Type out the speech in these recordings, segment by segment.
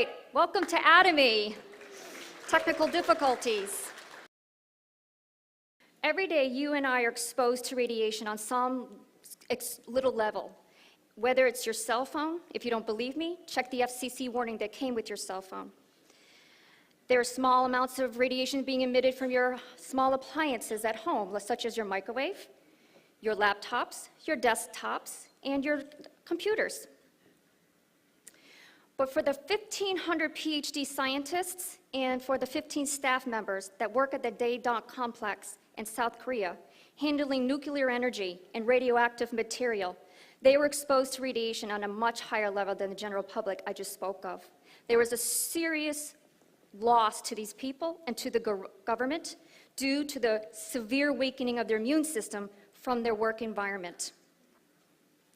right, welcome to Atomy. Technical difficulties. Every day you and I are exposed to radiation on some little level. Whether it's your cell phone, if you don't believe me, check the FCC warning that came with your cell phone. There are small amounts of radiation being emitted from your small appliances at home, such as your microwave, your laptops, your desktops, and your computers. But for the 1,500 PhD scientists and for the 15 staff members that work at the Daedong complex in South Korea, handling nuclear energy and radioactive material, they were exposed to radiation on a much higher level than the general public I just spoke of. There was a serious loss to these people and to the government due to the severe weakening of their immune system from their work environment.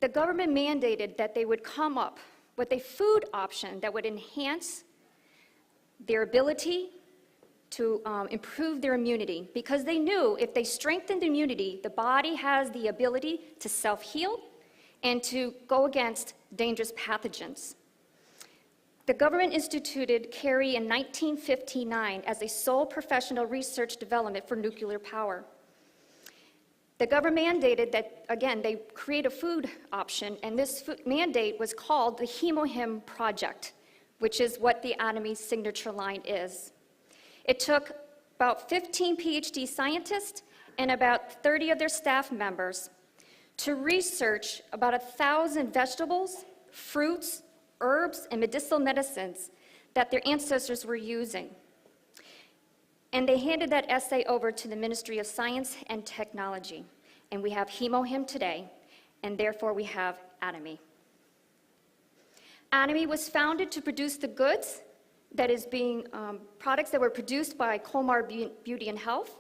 The government mandated that they would come up with a food option that would enhance their ability to improve their immunity, because they knew if they strengthened immunity, the body has the ability to self-heal and to go against dangerous pathogens. The government instituted CARI in 1959 as a sole professional research development for nuclear power. The government mandated that, again, they create a food option, and this mandate was called the HemoHim Project, which is what the Atomy signature line is. It took about 15 PhD scientists and about 30 of their staff members to research about 1,000 vegetables, fruits, herbs, and medicinal medicines that their ancestors were using. And they handed that essay over to the Ministry of Science and Technology. And we have HemoHim today, and therefore we have Atomy. Atomy was founded to produce the goods that is being, products that were produced by Colmar Beauty and Health.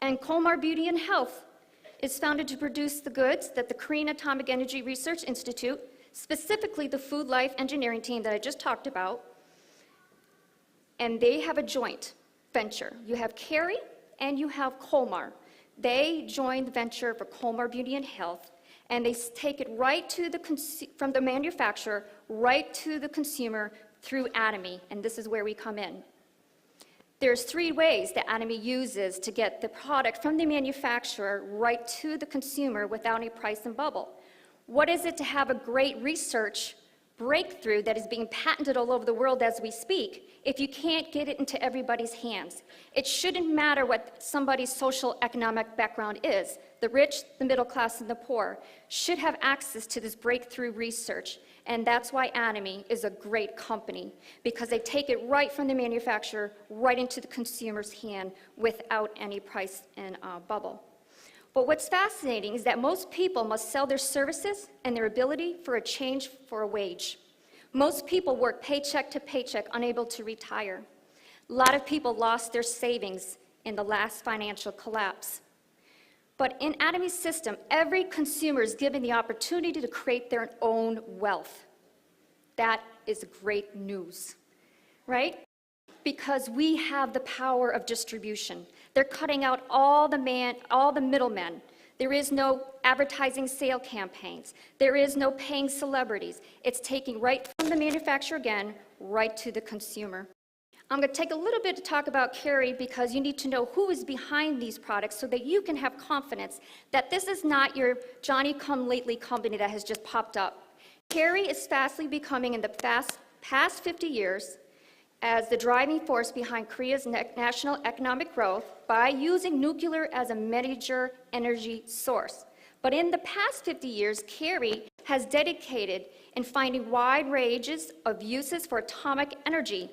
And Colmar Beauty and Health is founded to produce the goods that the Korean Atomic Energy Research Institute, specifically the Food Life Engineering team that I just talked about, and they have a joint venture. You have CARI and you have Colmar. They joined the venture for Colmar Beauty and Health, and they take it right to from the manufacturer right to the consumer through Atomy, and this is where we come in. There's 3 ways that Atomy uses to get the product from the manufacturer right to the consumer without any price and bubble. What is it to have a great research breakthrough that is being patented all over the world as we speak if you can't get it into everybody's hands? It shouldn't matter what somebody's social economic background is. The rich, the middle class, and the poor should have access to this breakthrough research. And that's why Atomy is a great company, because they take it right from the manufacturer right into the consumer's hand without any price and bubble. But what's fascinating is that most people must sell their services and their ability for a change for a wage. Most people work paycheck to paycheck, unable to retire. A lot of people lost their savings in the last financial collapse. But in Atomy's system, every consumer is given the opportunity to create their own wealth. That is great news, right? Because we have the power of distribution. They're cutting out all the middlemen. There is no advertising sale campaigns. There is no paying celebrities. It's taking right from the manufacturer again, right to the consumer. I'm going to take a little bit to talk about CARI because you need to know who is behind these products so that you can have confidence that this is not your Johnny-come-lately company that has just popped up. CARI is fastly becoming, in the past 50 years, as the driving force behind Korea's national economic growth by using nuclear as a major energy source. But in the past 50 years, CARI has dedicated in finding wide ranges of uses for atomic energy,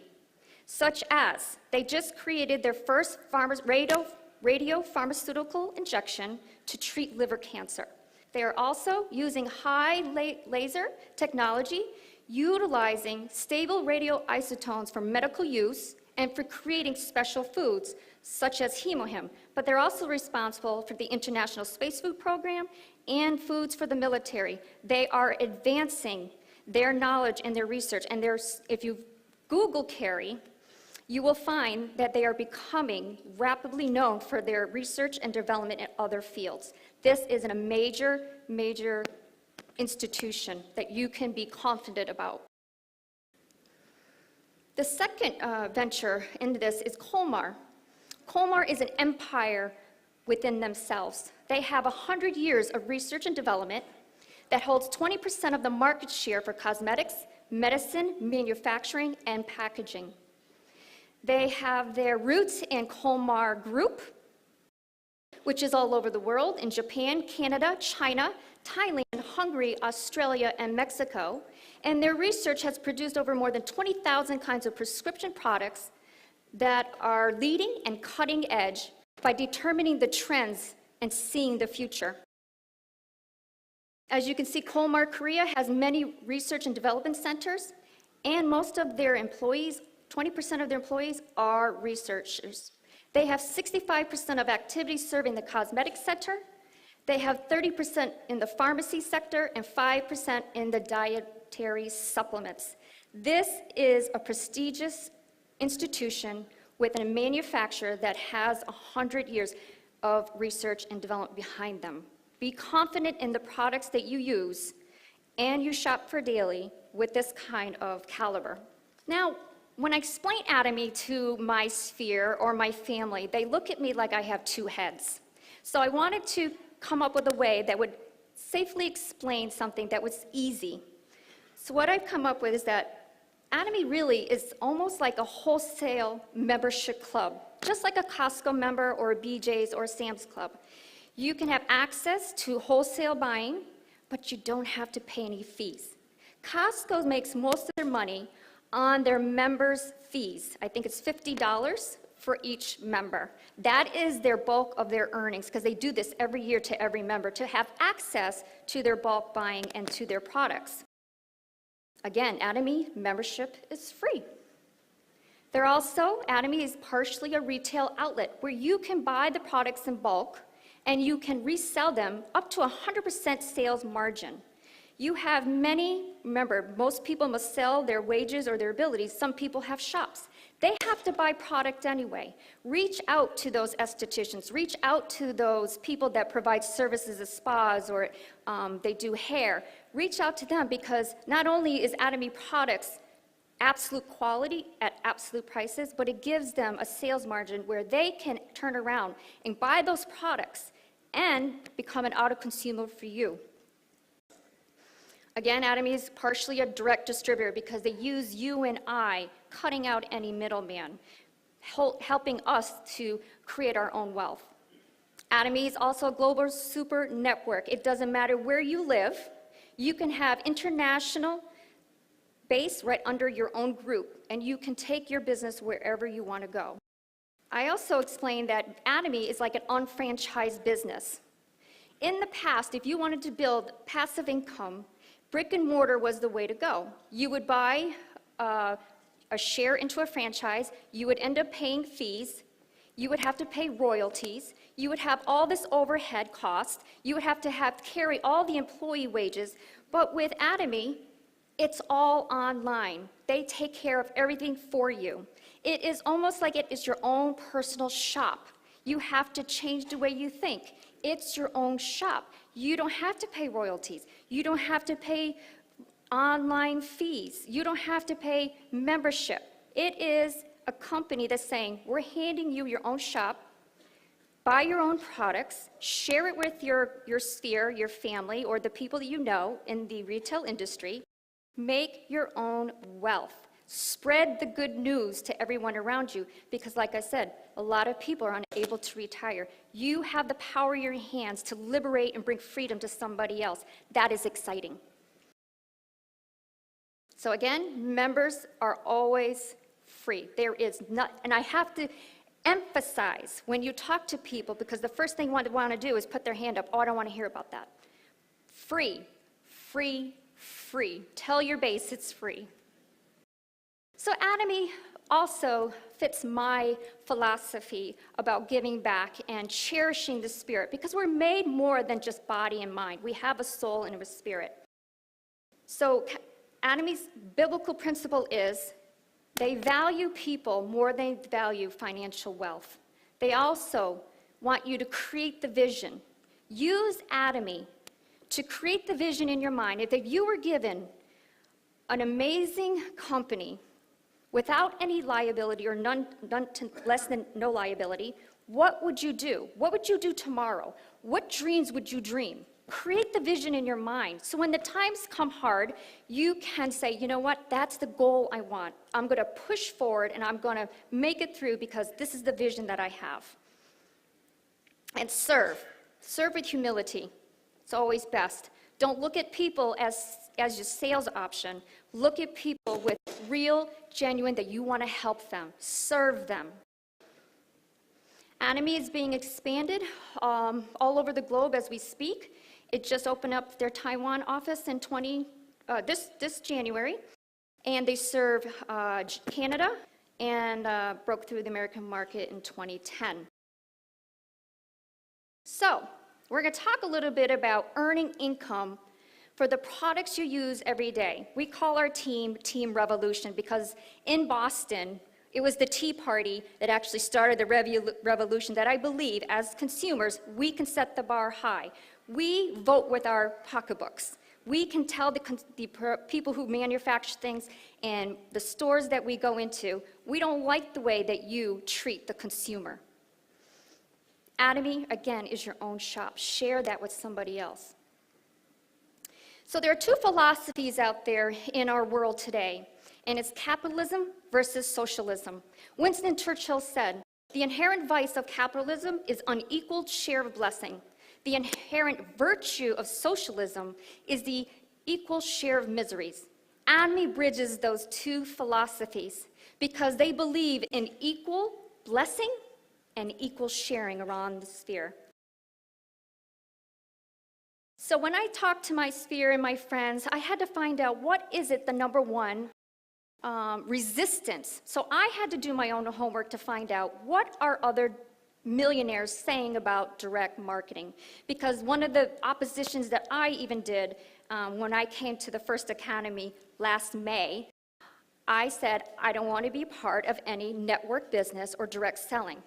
such as they just created their first radio pharmaceutical injection to treat liver cancer. They are also using high laser technology, utilizing stable radioisotopes for medical use and for creating special foods, such as HemoHim. But they're also responsible for the International Space Food Program and foods for the military. They are advancing their knowledge and their research. And if you Google CARI, you will find that they are becoming rapidly known for their research and development in other fields. This is a major, major institution that you can be confident about. The second venture into this is Colmar. Colmar is an empire within themselves. They have 100 years of research and development that holds 20% of the market share for cosmetics, medicine, manufacturing, and packaging. They have their roots in Colmar Group, which is all over the world, in Japan, Canada, China, Thailand, Hungary, Australia, and Mexico. And their research has produced over more than 20,000 kinds of prescription products that are leading and cutting edge by determining the trends and seeing the future. As you can see, Colmar Korea has many research and development centers, and most of their employees, 20% of their employees, are researchers. They have 65% of activities serving the cosmetics sector. They have 30% in the pharmacy sector and 5% in the dietary supplements. This is a prestigious institution with a manufacturer that has 100 years of research and development behind them. Be confident in the products that you use and you shop for daily with this kind of caliber. Now, when I explain Atomy to my sphere or my family, they look at me like I have two heads. So I wanted to come up with a way that would safely explain something that was easy. So what I've come up with is that Atomy really is almost like a wholesale membership club, just like a Costco member or a BJ's or a Sam's Club. You can have access to wholesale buying, but you don't have to pay any fees. Costco makes most of their money on their members' fees. I think it's $50 for each member. That is their bulk of their earnings, because they do this every year to every member to have access to their bulk buying and to their products. Again, Atomy membership is free. Atomy is partially a retail outlet where you can buy the products in bulk and you can resell them up to 100% sales margin. You have remember, most people must sell their wages or their abilities. Some people have shops. They have to buy product anyway. Reach out to those estheticians. Reach out to those people that provide services as spas or they do hair. Reach out to them, because not only is Atomy products absolute quality at absolute prices, but it gives them a sales margin where they can turn around and buy those products and become an auto consumer for you. Again, Atomy is partially a direct distributor because they use you and I, cutting out any middleman, helping us to create our own wealth. Atomy is also a global super network. It doesn't matter where you live. You can have international base right under your own group, and you can take your business wherever you want to go. I also explained that Atomy is like an unfranchised business. In the past, if you wanted to build passive income, brick and mortar was the way to go. You would buy a share into a franchise. You would end up paying fees. You would have to pay royalties. You would have all this overhead cost. You would have to carry all the employee wages. But with Atomy, it's all online. They take care of everything for you. It is almost like it is your own personal shop. You have to change the way you think. It's your own shop. You don't have to pay royalties. You don't have to pay online fees. You don't have to pay membership. It is a company that's saying, we're handing you your own shop, buy your own products, share it with your sphere, your family, or the people that you know in the retail industry. Make your own wealth. Spread the good news to everyone around you, because like I said, a lot of people are unable to retire. You have the power in your hands to liberate and bring freedom to somebody else. That is exciting. So again, members are always free. There is not, and I have to emphasize when you talk to people, because the first thing they want to do is put their hand up. Oh, I don't want to hear about that. Free, free, free. Tell your base it's free. So Atomy also fits my philosophy about giving back and cherishing the spirit, because we're made more than just body and mind. We have a soul and a spirit. So Atomy's biblical principle is they value people more than they value financial wealth. They also want you to create the vision. Use Atomy to create the vision in your mind. If you were given an amazing company without any liability or less than no liability, what would you do? What would you do tomorrow? What dreams would you dream? Create the vision in your mind. So when the times come hard, you can say, you know what, that's the goal I want. I'm going to push forward and I'm going to make it through because this is the vision that I have. And serve. Serve with humility. It's always best. Don't look at people as your sales option. Look at people with real, genuine, that you want to help them. Serve them. Atomy is being expanded all over the globe as we speak. It just opened up their Taiwan office in this January, and they serve Canada and broke through the American market in 2010. So, we're going to talk a little bit about earning income for the products you use every day. We call our team Team Revolution because in Boston, it was the Tea Party that actually started the revolution that I believe, as consumers, we can set the bar high. We vote with our pocketbooks. We can tell the people who manufacture things and the stores that we go into, we don't like the way that you treat the consumer. Atomy, again, is your own shop. Share that with somebody else. So there are two philosophies out there in our world today, and it's capitalism versus socialism. Winston Churchill said, "The inherent vice of capitalism is unequaled share of blessing. The inherent virtue of socialism is the equal share of miseries." Atomy bridges those two philosophies because they believe in equal blessing and equal sharing around the sphere. So when I talked to my sphere and my friends, I had to find out what is it the number one resistance. So I had to do my own homework to find out what are other millionaires saying about direct marketing. Because one of the oppositions that I even did when I came to the first academy last May, I said, I don't want to be part of any network business or direct selling.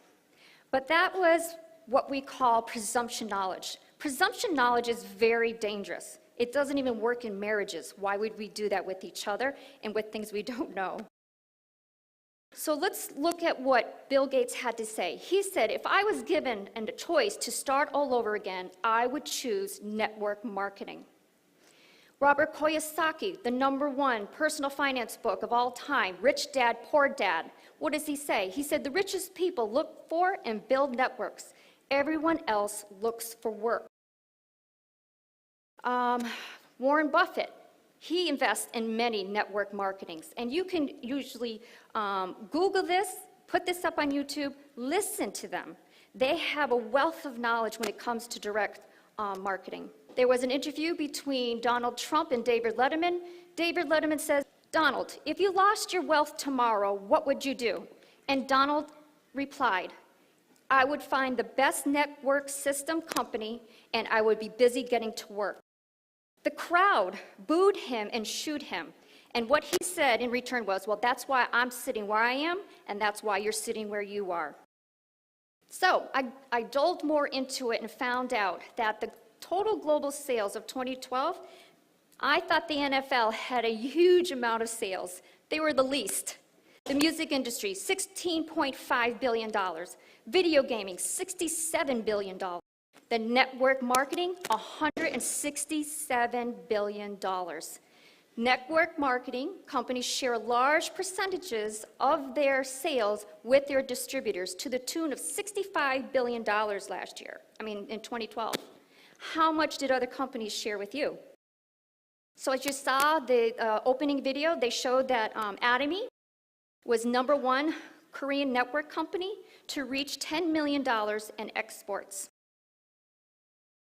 But that was what we call presumption knowledge. Presumption knowledge is very dangerous. It doesn't even work in marriages. Why would we do that with each other and with things we don't know? So let's look at what Bill Gates had to say. He said, if I was given a choice to start all over again, I would choose network marketing. Robert Kiyosaki, the #1 personal finance book of all time, Rich Dad, Poor Dad. What does he say? He said, the richest people look for and build networks. Everyone else looks for work. Warren Buffett, he invests in many network marketings. And you can usually Google this, put this up on YouTube, listen to them. They have a wealth of knowledge when it comes to direct marketing. There was an interview between Donald Trump and David Letterman. David Letterman says, Donald, if you lost your wealth tomorrow, what would you do? And Donald replied, I would find the best network system company and I would be busy getting to work. The crowd booed him and shooed him. And what he said in return was, well, that's why I'm sitting where I am, and that's why you're sitting where you are. So I dove more into it and found out that the total global sales of 2012, I thought the NFL had a huge amount of sales. They were the least. The music industry, $16.5 billion. Video gaming, $67 billion. The network marketing, $167 billion. Network marketing companies share large percentages of their sales with their distributors to the tune of $65 billion last year, in 2012. How much did other companies share with you? So as you saw the opening video, they showed that Atomy was #1 Korean network company to reach $10 million in exports.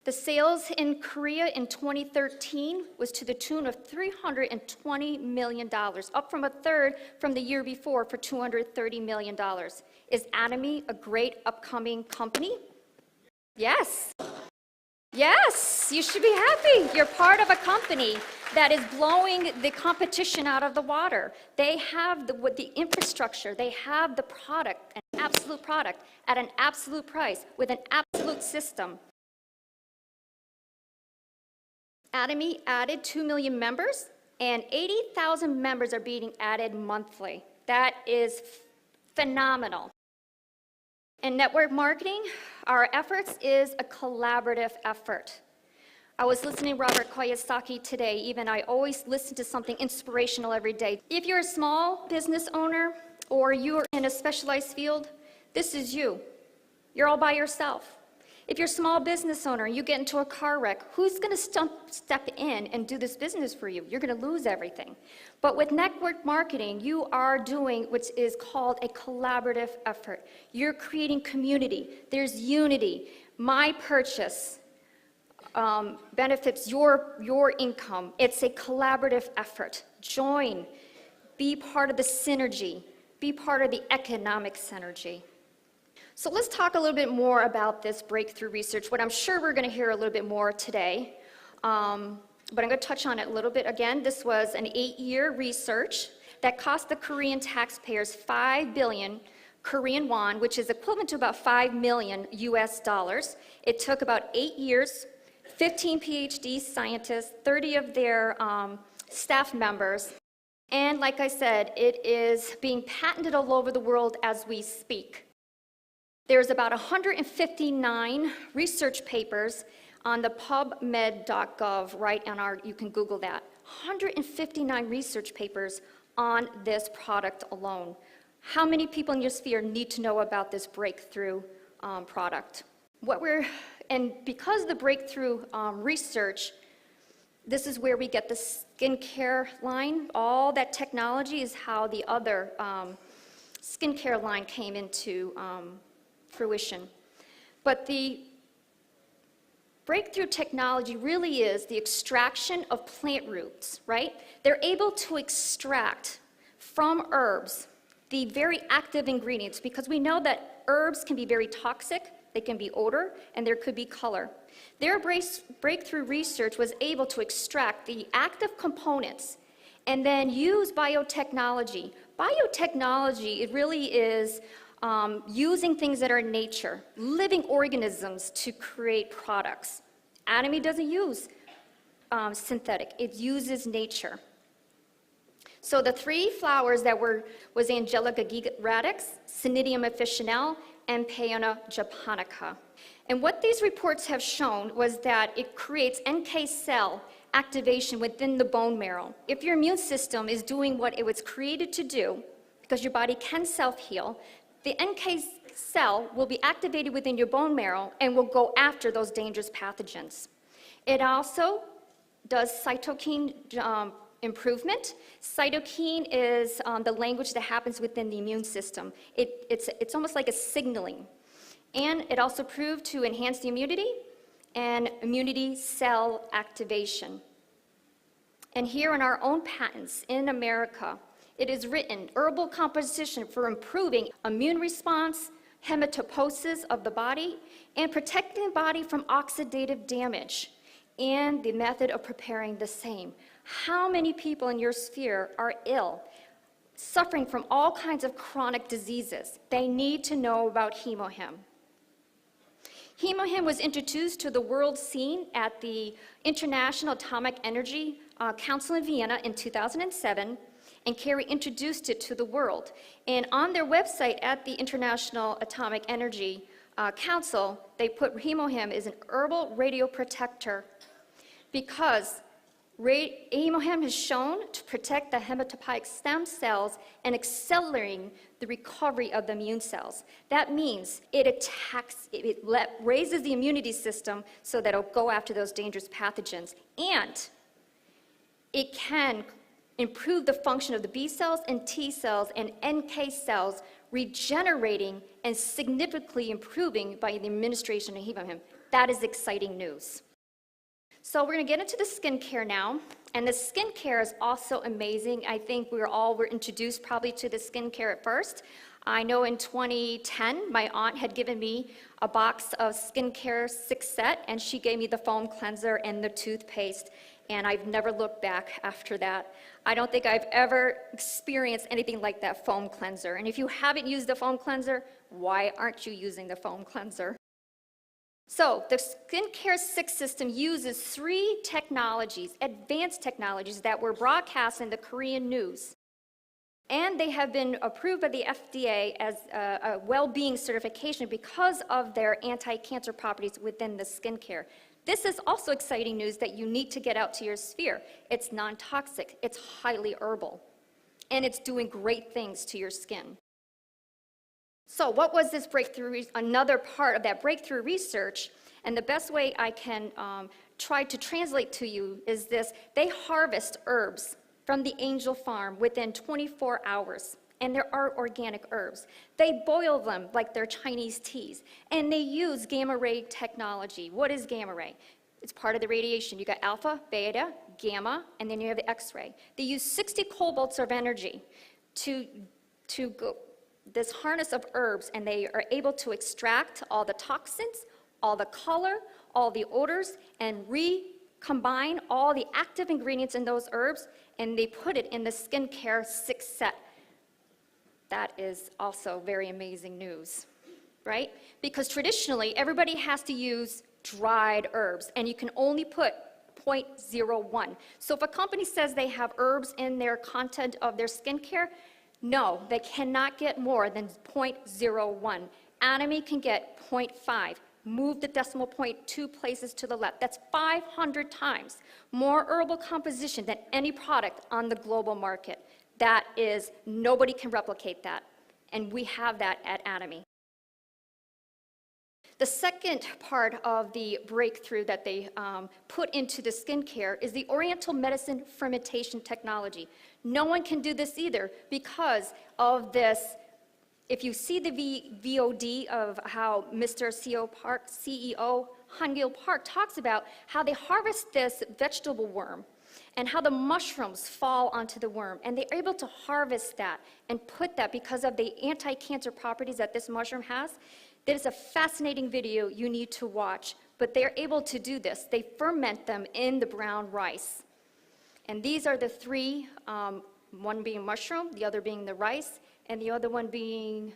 The sales in Korea in 2013 was to the tune of $320 million, up from a third from the year before for $230 million. Is Atomy a great upcoming company? Yes. Yes, you should be happy. You're part of a company that is blowing the competition out of the water. They have the infrastructure, they have the product, an absolute product, at an absolute price, with an absolute system. Atomy added 2 million members, and 80,000 members are being added monthly. That is phenomenal. In network marketing, our efforts is a collaborative effort. I was listening to Robert Kiyosaki today. Even I always listen to something inspirational every day. If you're a small business owner or you're in a specialized field, this is you. You're all by yourself. If you're a small business owner and you get into a car wreck, who's going to step in and do this business for you? You're going to lose everything. But with network marketing, you are doing what is called a collaborative effort. You're creating community. There's unity. My purchase benefits your income. It's a collaborative effort. Join. Be part of the synergy. Be part of the economic synergy. So let's talk a little bit more about this breakthrough research, what I'm sure we're going to hear a little bit more today. But I'm going to touch on it a little bit again. This was an 8-year research that cost the Korean taxpayers 5 billion Korean won, which is equivalent to about 5 million US dollars. It took about 8 years, 15 PhD scientists, 30 of their staff members. And like I said, it is being patented all over the world as we speak. There's about 159 research papers on the pubmed.gov, right on you can Google that. 159 research papers on this product alone. How many people in your sphere need to know about this breakthrough product? And because of the breakthrough research, this is where we get the skincare line. All that technology is how the other skincare line came into fruition. But the breakthrough technology really is the extraction of plant roots, right? They're able to extract from herbs the very active ingredients, because we know that herbs can be very toxic, they can be odor, and there could be color. Their breakthrough research was able to extract the active components and then use biotechnology. Biotechnology, it really is using things that are in nature, living organisms to create products. Atomy doesn't use synthetic, it uses nature. So the 3 flowers that was Angelica radix, Cnidium officinale, and Peona japonica. And what these reports have shown was that it creates NK cell activation within the bone marrow. If your immune system is doing what it was created to do, because your body can self-heal, the NK cell will be activated within your bone marrow and will go after those dangerous pathogens. It also does cytokine improvement. Cytokine is the language that happens within the immune system. It's almost like a signaling. And it also proved to enhance the immunity and immunity cell activation. And here in our own patents in America, it is written, herbal composition for improving immune response, hematopoiesis of the body, and protecting the body from oxidative damage, and the method of preparing the same. How many people in your sphere are ill, suffering from all kinds of chronic diseases? They need to know about HemoHim. HemoHim was introduced to the world scene at the International Atomic Energy Council in Vienna in 2007, and Carrie introduced it to the world. And on their website at the International Atomic Energy Council, they put HemoHim as an herbal radioprotector because HemoHim has shown to protect the hematopoietic stem cells and accelerating the recovery of the immune cells. That means it raises the immunity system so that it'll go after those dangerous pathogens. And it can improve the function of the B cells and T cells and NK cells, regenerating and significantly improving by the administration of HemoHim. That is exciting news. So we're going to get into the skincare now, and the skincare is also amazing. I think we were introduced probably to the skincare at first. I know in 2010, my aunt had given me a box of skincare 6-set, and she gave me the foam cleanser and the toothpaste, and I've never looked back after that. I don't think I've ever experienced anything like that foam cleanser. And if you haven't used the foam cleanser, why aren't you using the foam cleanser? So the Skincare 6 system uses 3 technologies, advanced technologies that were broadcast in the Korean news. And they have been approved by the FDA as a well-being certification because of their anti-cancer properties within the skincare. This is also exciting news that you need to get out to your sphere. It's non-toxic, it's highly herbal, and it's doing great things to your skin. So what was this breakthrough? Another part of that breakthrough research, and the best way I can try to translate to you is this: they harvest herbs from the angel farm within 24 hours, and there are organic herbs. They boil them like they're Chinese teas, and they use gamma ray technology. What is gamma ray? It's part of the radiation. You got alpha, beta, gamma, and then you have the X-ray. They use 60 kilovolts of energy to go this harness of herbs, and they are able to extract all the toxins, all the color, all the odors, and recombine all the active ingredients in those herbs, and they put it in the skincare 6 set. That is also very amazing news, right? Because traditionally, everybody has to use dried herbs, and you can only put 0.01. So if a company says they have herbs in their content of their skincare, no, they cannot get more than 0.01. Atomy can get 0.5. Move the decimal point 2 places to the left. That's 500 times more herbal composition than any product on the global market. That is, nobody can replicate that, and we have that at Atomy. The second part of the breakthrough that they put into the skincare is the Oriental medicine fermentation technology. No one can do this either because of this. If you see the VOD of how Mr. CEO Han-gil Park talks about how they harvest this vegetable worm and how the mushrooms fall onto the worm, and they're able to harvest that and put that because of the anti-cancer properties that this mushroom has. That is a fascinating video you need to watch, but they're able to do this. They ferment them in the brown rice. And these are the three, one being mushroom, the other being the rice, and the other one being,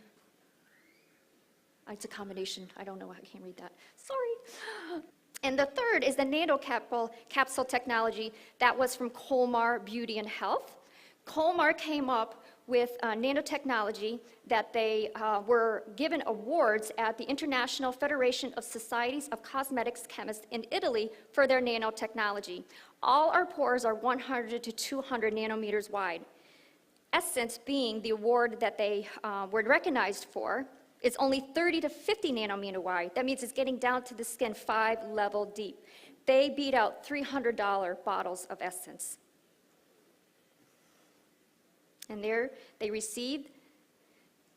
it's a combination. I don't know, I can't read that. Sorry. And the third is the capsule technology that was from Colmar Beauty and Health. Colmar came up with nanotechnology that they were given awards at the International Federation of Societies of Cosmetics Chemists in Italy for their nanotechnology. All our pores are 100 to 200 nanometers wide. Essence, being the award that they were recognized for, is only 30 to 50 nanometer wide. That means it's getting down to the skin 5 level deep. They beat out $300 bottles of Essence. And there they received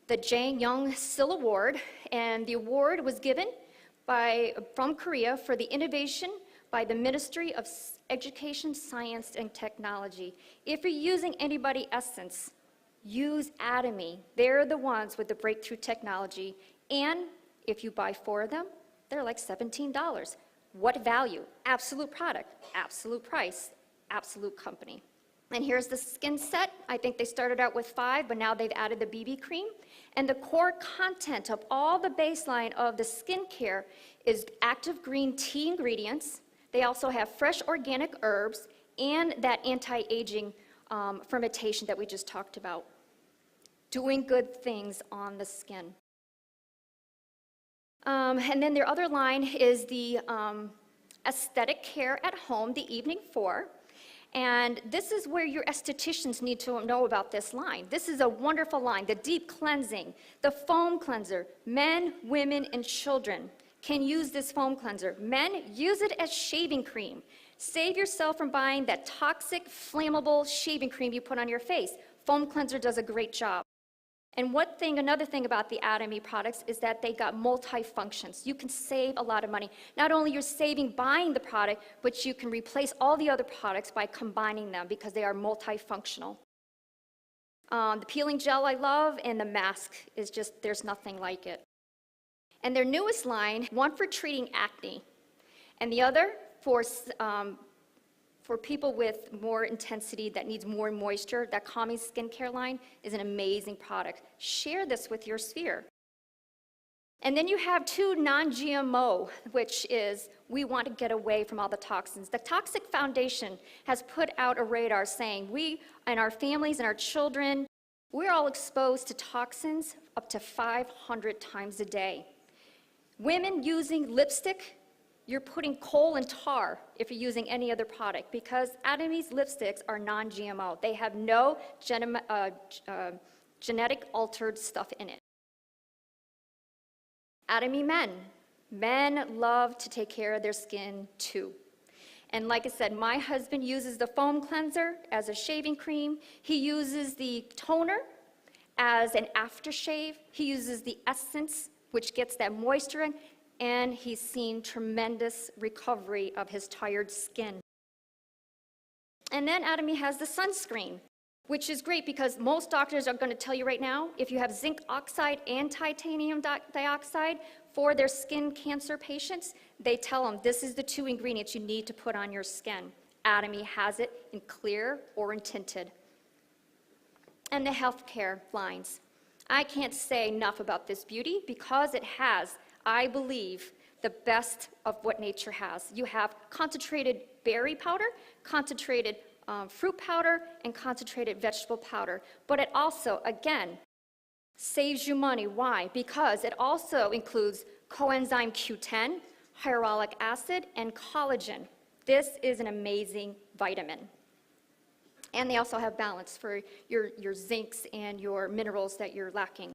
the Jang Young Sil Award, and the award was given from Korea for the innovation by the Ministry of Education, Science, and Technology. If you're using anybody Essence, use Atomy. They're the ones with the breakthrough technology, and if you buy 4 of them, they're like $17. What value? Absolute product, absolute price, absolute company. And here's the skin set. I think they started out with 5, but now they've added the BB cream. And the core content of all the baseline of the skincare is active green tea ingredients. They also have fresh organic herbs and that anti-aging fermentation that we just talked about. Doing good things on the skin. And then their other line is the aesthetic care at home, the evening 4. And this is where your estheticians need to know about this line. This is a wonderful line, the deep cleansing, the foam cleanser. Men, women, and children can use this foam cleanser. Men, use it as shaving cream. Save yourself from buying that toxic, flammable shaving cream you put on your face. Foam cleanser does a great job. And another thing about the Atomy products is that they got multi-functions. You can save a lot of money. Not only you're saving buying the product, but you can replace all the other products by combining them because they are multifunctional. The peeling gel I love, and the mask is just, there's nothing like it. And their newest line, one for treating acne, and the other for people with more intensity that needs more moisture. That calming skincare line is an amazing product. Share this with your sphere. And then you have 2 non-GMO, which is we want to get away from all the toxins. The Toxic Foundation has put out a radar saying we and our families and our children We're all exposed to toxins up to 500 times a day. Women using lipstick, you're putting coal and tar if you're using any other product, because Atomy's lipsticks are non-GMO. They have no genetic altered stuff in it. Atomy men. Men love to take care of their skin too. And like I said, my husband uses the foam cleanser as a shaving cream. He uses the toner as an aftershave. He uses the essence, which gets that moisture in, and he's seen tremendous recovery of his tired skin. And then Atomy has the sunscreen, which is great because most doctors are going to tell you right now, if you have zinc oxide and titanium dioxide for their skin cancer patients, they tell them this is the 2 ingredients you need to put on your skin. Atomy has it in clear or in tinted. And the healthcare lines. I can't say enough about this beauty because it has, I believe, the best of what nature has. You have concentrated berry powder, concentrated fruit powder, and concentrated vegetable powder. But it also, again, saves you money. Why? Because it also includes coenzyme Q10, hyaluronic acid, and collagen. This is an amazing vitamin. And they also have balance for your zincs and your minerals that you're lacking.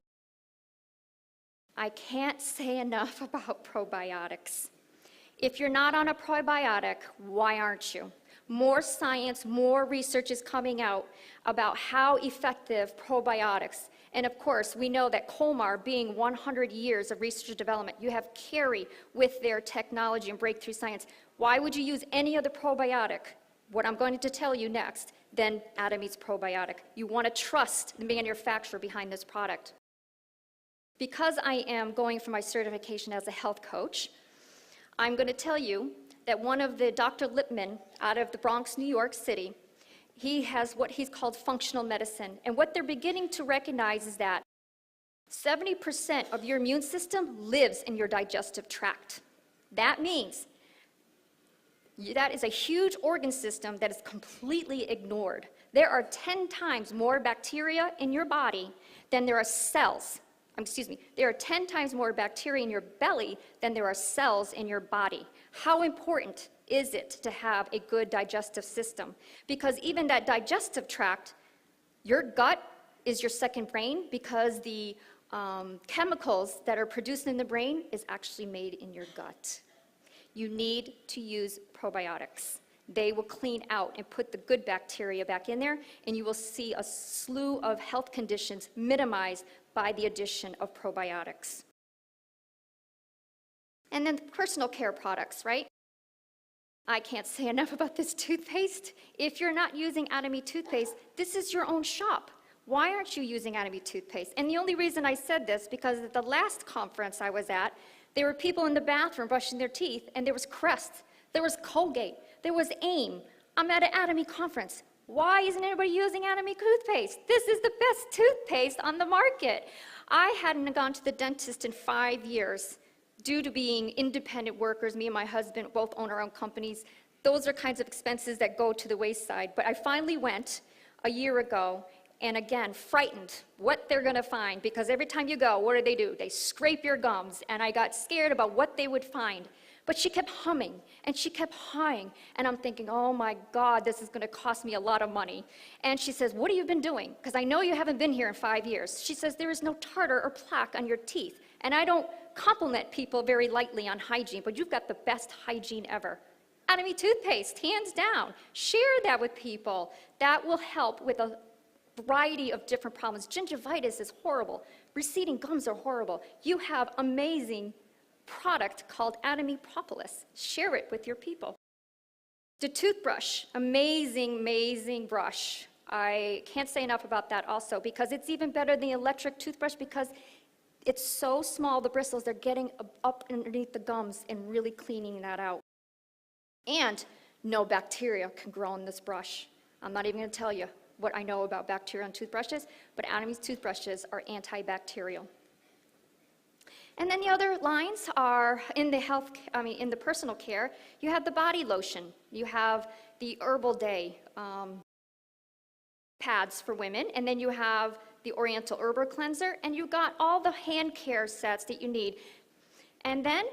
I can't say enough about probiotics. If you're not on a probiotic, why aren't you? More science, more research is coming out about how effective probiotics. And of course, we know that Colmar, being 100 years of research and development, you have Carey with their technology and breakthrough science. Why would you use any other probiotic, what I'm going to tell you next, than Atomy's probiotic? You want to trust the manufacturer behind this product. Because I am going for my certification as a health coach, I'm going to tell you that one of the Dr. Lipman out of the Bronx, New York City, he has what he's called functional medicine. And what they're beginning to recognize is that 70% of your immune system lives in your digestive tract. That means that is a huge organ system that is completely ignored. There are 10 times more bacteria in your body than there are cells. There are 10 times more bacteria in your belly than there are cells in your body. How important is it to have a good digestive system? Because even that digestive tract, your gut is your second brain, because the chemicals that are produced in the brain is actually made in your gut. You need to use probiotics. They will clean out and put the good bacteria back in there, and you will see a slew of health conditions minimized by the addition of probiotics. And then personal care products, right? I can't say enough about this toothpaste. If you're not using Atomy toothpaste, this is your own shop. Why aren't you using Atomy toothpaste? And the only reason I said this, because at the last conference I was at, there were people in the bathroom brushing their teeth, and there was Crest, there was Colgate, there was AIM. I'm at an Atomy conference. Why isn't anybody using Atomy toothpaste? This is the best toothpaste on the market. I hadn't gone to the dentist in 5 years due to being independent workers. Me and my husband both own our own companies. Those are kinds of expenses that go to the wayside. But I finally went a year ago, and again, frightened what they're going to find, because every time you go, what do? They scrape your gums, and I got scared about what they would find. But she kept humming, and she kept hawing, and I'm thinking, oh my God, this is going to cost me a lot of money. And she says, what have you been doing? Because I know you haven't been here in 5 years. She says, there is no tartar or plaque on your teeth. And I don't compliment people very lightly on hygiene, but you've got the best hygiene ever. Atomy toothpaste, hands down. Share that with people. That will help with a variety of different problems. Gingivitis is horrible. Receding gums are horrible. You have amazing product called Atomy Propolis. Share it with your people. The toothbrush, amazing, amazing brush. I can't say enough about that also, because it's even better than the electric toothbrush, because it's so small, the bristles, they're getting up underneath the gums and really cleaning that out. And no bacteria can grow in this brush. I'm not even going to tell you what I know about bacteria on toothbrushes, but Atomy's toothbrushes are antibacterial. And then the other lines are in the personal care. You have the body lotion. You have the Herbal Day pads for women, and then you have the Oriental Herb Cleanser, and you got all the hand care sets that you need. And then,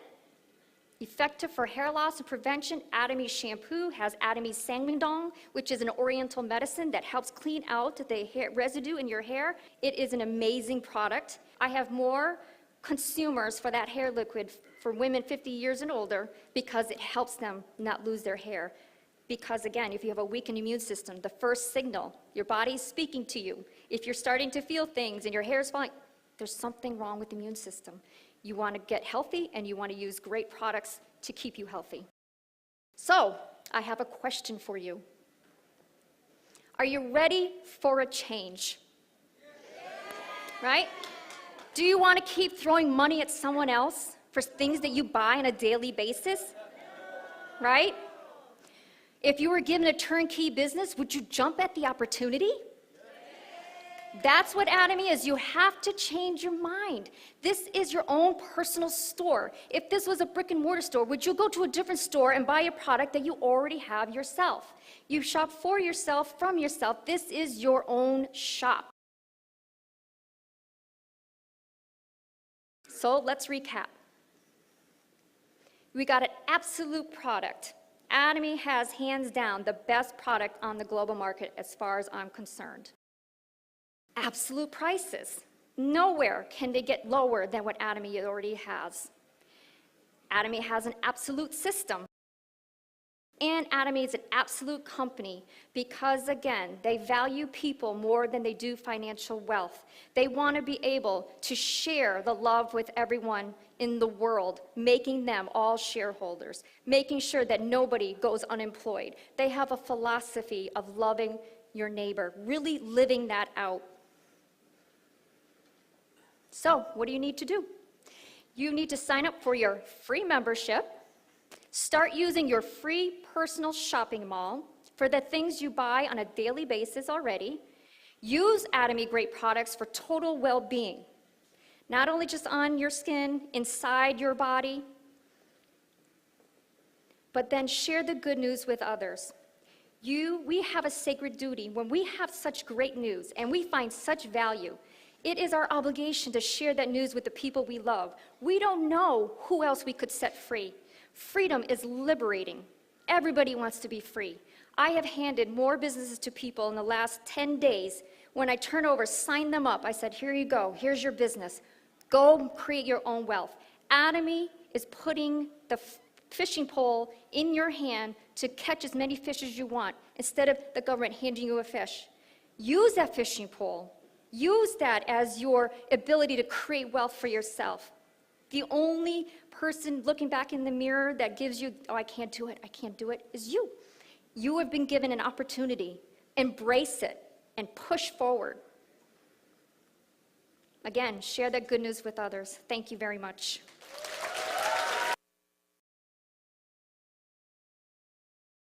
effective for hair loss and prevention, Atomy shampoo has Atomy Sangmingdong, which is an Oriental medicine that helps clean out the hair residue in your hair. It is an amazing product. I have more consumers for that hair liquid for women 50 years and older because it helps them not lose their hair. Because again, if you have a weakened immune system, the first signal, your body's speaking to you. If you're starting to feel things and your hair is falling, there's something wrong with the immune system. You want to get healthy and you want to use great products to keep you healthy. So, I have a question for you. Are you ready for a change? Right? Do you want to keep throwing money at someone else for things that you buy on a daily basis? Right? If you were given a turnkey business, would you jump at the opportunity? That's what Atomy is. You have to change your mind. This is your own personal store. If this was a brick and mortar store, would you go to a different store and buy a product that you already have yourself? You shop for yourself, from yourself. This is your own shop. So let's recap. We got an absolute product. Atomy has, hands down, the best product on the global market as far as I'm concerned. Absolute prices. Nowhere can they get lower than what Atomy already has. Atomy has an absolute system. And Atomy is an absolute company because, again, they value people more than they do financial wealth. They want to be able to share the love with everyone in the world, making them all shareholders, making sure that nobody goes unemployed. They have a philosophy of loving your neighbor, really living that out. So, what do you need to do? You need to sign up for your free membership. Start using your free personal shopping mall for the things you buy on a daily basis already. Use Atomy great products for total well-being, not only just on your skin, inside your body, but then share the good news with others. We have a sacred duty. When we have such great news and we find such value, it is our obligation to share that news with the people we love. We don't know who else we could set free. Freedom is liberating. Everybody wants to be free. I have handed more businesses to people in the last 10 days. When I turn over, sign them up. I said, here you go. Here's your business. Go create your own wealth. Atomy is putting the fishing pole in your hand to catch as many fish as you want instead of the government handing you a fish. Use that fishing pole. Use that as your ability to create wealth for yourself. The only person looking back in the mirror that gives you, oh, I can't do it, is you. You have been given an opportunity. Embrace it and push forward. Again, share that good news with others. Thank you very much.